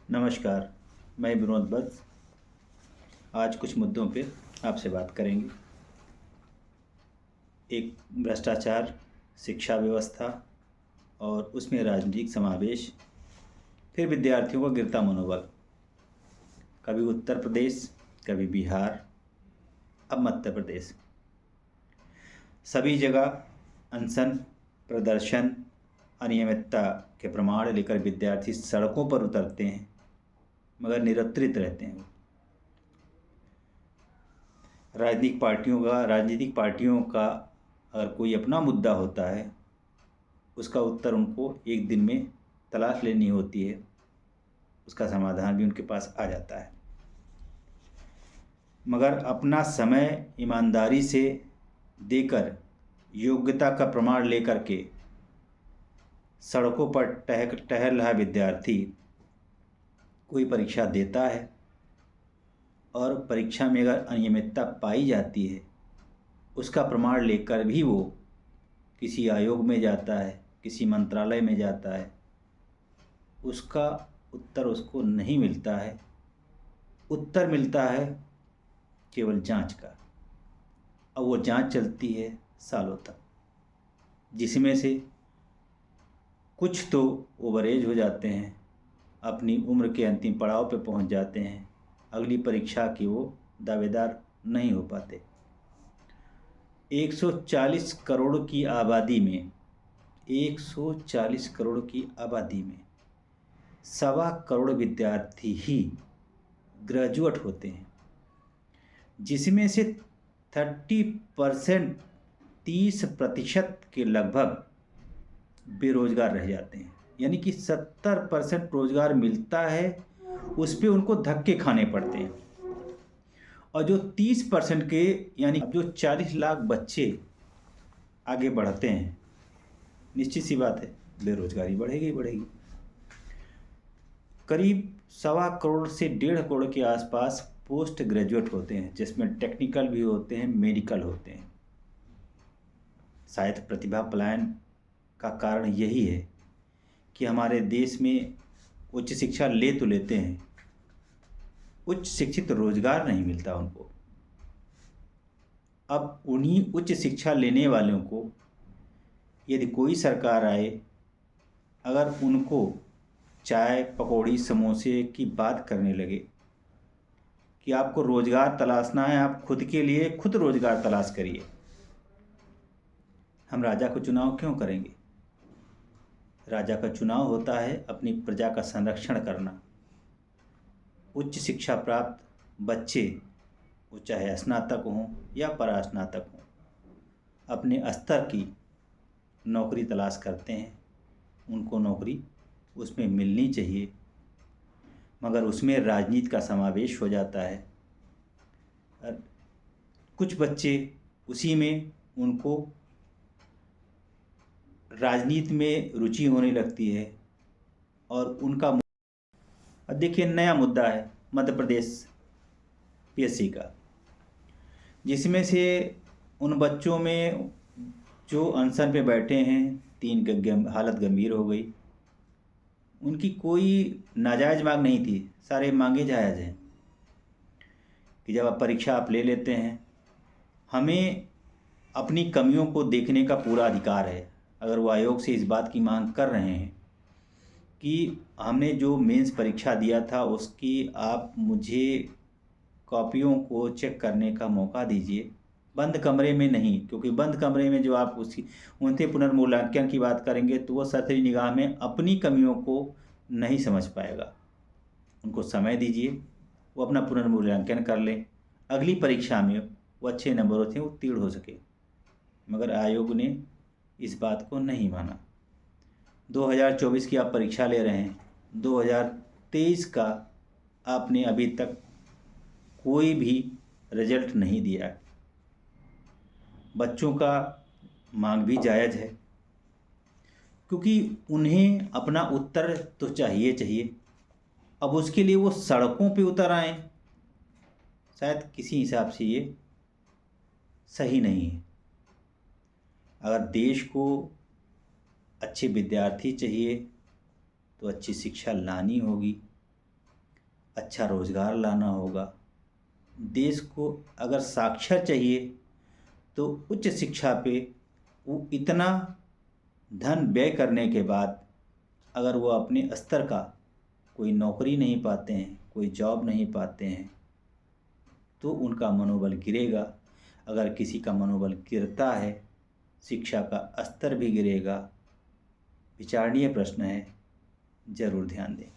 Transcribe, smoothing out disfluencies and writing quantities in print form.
नमस्कार। मैं विनोद वत्स। आज कुछ मुद्दों पे आपसे बात करेंगे। एक भ्रष्टाचार, शिक्षा व्यवस्था और उसमें राजनीतिक समावेश, फिर विद्यार्थियों का गिरता मनोबल। कभी उत्तर प्रदेश, कभी बिहार, अब मध्य प्रदेश। सभी जगह अनशन, प्रदर्शन, अनियमितता के प्रमाण लेकर विद्यार्थी सड़कों पर उतरते हैं, मगर निरंतरित रहते हैं। राजनीतिक पार्टियों का अगर कोई अपना मुद्दा होता है, उसका उत्तर उनको एक दिन में तलाश लेनी होती है, उसका समाधान भी उनके पास आ जाता है। मगर अपना समय ईमानदारी से देकर, योग्यता का प्रमाण लेकर के सड़कों पर टहल रहा विद्यार्थी कोई परीक्षा देता है और परीक्षा में अगर अनियमितता पाई जाती है, उसका प्रमाण लेकर भी वो किसी आयोग में जाता है, किसी मंत्रालय में जाता है, उसका उत्तर उसको नहीं मिलता है। उत्तर मिलता है केवल जांच का। अब वो जांच चलती है सालों तक, जिसमें से कुछ तो ओवरेज हो जाते हैं, अपनी उम्र के अंतिम पड़ाव पे पहुंच जाते हैं, अगली परीक्षा की वो दावेदार नहीं हो पाते। 140 करोड़ की आबादी में 140 करोड़ की आबादी में 1.25 करोड़ विद्यार्थी ही ग्रेजुएट होते हैं, जिसमें से 30% 30% के लगभग बेरोजगार रह जाते हैं। यानी कि 70% रोजगार मिलता है, उस पर उनको धक्के खाने पड़ते हैं। और जो 30% के, यानी जो 40 लाख बच्चे आगे बढ़ते हैं, निश्चित सी बात है बेरोजगारी बढ़ेगी बढ़ेगी। करीब 1.25 करोड़ से 1.5 करोड़ के आसपास पोस्ट ग्रेजुएट होते हैं, जिसमें टेक्निकल भी होते हैं, मेडिकल होते हैं। शायद प्रतिभा पलायन का कारण यही है कि हमारे देश में उच्च शिक्षा ले तो लेते हैं, उच्च शिक्षित रोजगार नहीं मिलता उनको। अब उन्हीं उच्च शिक्षा लेने वालों को यदि कोई सरकार आए, अगर उनको चाय पकौड़ी समोसे की बात करने लगे कि आपको रोजगार तलाशना है, आप खुद के लिए खुद रोजगार तलाश करिए, हम राजा को चुनाव क्यों करेंगे? राजा का चुनाव होता है अपनी प्रजा का संरक्षण करना। उच्च शिक्षा प्राप्त बच्चे, वो चाहे स्नातक हों या परास्नातक हों, अपने स्तर की नौकरी तलाश करते हैं। उनको नौकरी उसमें मिलनी चाहिए, मगर उसमें राजनीति का समावेश हो जाता है। कुछ बच्चे उसी में, उनको राजनीति में रुचि होने लगती है और उनका। अब देखिए, नया मुद्दा है मध्य प्रदेश पीएससी का, जिसमें से उन बच्चों में जो अनशन पे बैठे हैं, 3 की हालत गंभीर हो गई। उनकी कोई नाजायज़ मांग नहीं थी, सारे मांगे जायज़ हैं कि जब आप परीक्षा आप ले लेते हैं, हमें अपनी कमियों को देखने का पूरा अधिकार है। अगर वो आयोग से इस बात की मांग कर रहे हैं कि हमने जो मेंस परीक्षा दिया था उसकी आप मुझे कॉपियों को चेक करने का मौका दीजिए, बंद कमरे में नहीं, क्योंकि बंद कमरे में जो आप उनसे पुनर्मूल्यांकन की बात करेंगे तो वो सरसरी निगाह में अपनी कमियों को नहीं समझ पाएगा। उनको समय दीजिए, वो अपना पुनर्मूल्यांकन कर लें, अगली परीक्षा में वो अच्छे नंबरों से उत्तीर्ण हो सके। मगर आयोग ने इस बात को नहीं माना। 2024 की आप परीक्षा ले रहे हैं, 2023 का आपने अभी तक कोई भी रिजल्ट नहीं दिया। बच्चों का मांग भी जायज़ है, क्योंकि उन्हें अपना उत्तर तो चाहिए। अब उसके लिए वो सड़कों पे उतर आए, शायद किसी हिसाब से ये सही नहीं है। अगर देश को अच्छे विद्यार्थी चाहिए तो अच्छी शिक्षा लानी होगी, अच्छा रोज़गार लाना होगा। देश को अगर साक्षर चाहिए तो उच्च शिक्षा पे वो इतना धन व्यय करने के बाद अगर वो अपने स्तर का कोई नौकरी नहीं पाते हैं, कोई जॉब नहीं पाते हैं, तो उनका मनोबल गिरेगा। अगर किसी का मनोबल गिरता है, शिक्षा का स्तर भी गिरेगा। विचारणीय प्रश्न है, ज़रूर ध्यान दें।